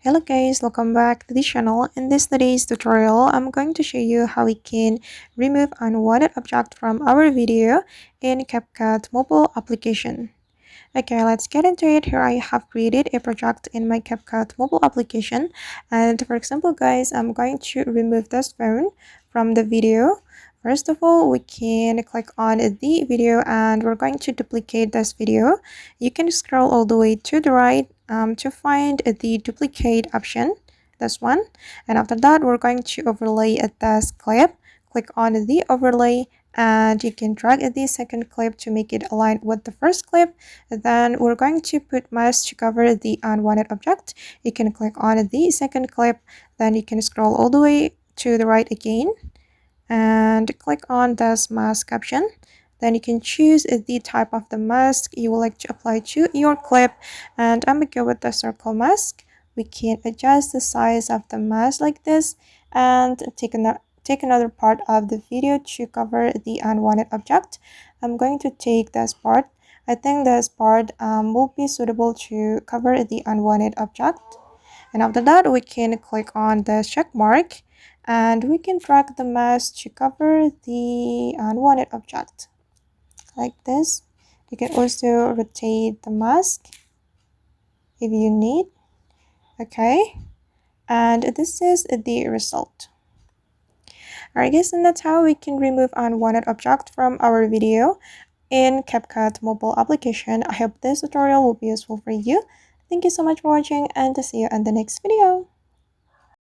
Hello guys, welcome back to the channel. In this today's tutorial, I'm going to show you how we can remove unwanted object from our video in CapCut mobile application. Okay, let's get into it. Here I have created a project in my CapCut mobile application. And for example, guys, I'm going to remove this phone from the video. First of all, we can click on the video and we're going to duplicate this video. You can scroll all the way to the right to find the duplicate option, this one. And after that, we're going to overlay this clip. Click on the overlay and you can drag the second clip to make it align with the first clip. Then we're going to put mask to cover the unwanted object. You can click on the second clip, then you can scroll all the way to the right again and click on this mask option. Then you can choose the type of the mask you would like to apply to your clip, and I'm gonna go with the circle mask. We can adjust the size of the mask like this and take another part of the video to cover the unwanted object. I'm going to take this part. I think this part will be suitable to cover the unwanted object. And after that, we can click on the check mark and we can drag the mask to cover the unwanted object like this. You can also rotate the mask if you need. Okay, and this is the result. Alright guys, and that's how we can remove unwanted object from our video in CapCut mobile application. I hope this tutorial will be useful for you. Thank you so much for watching and see you in the next video.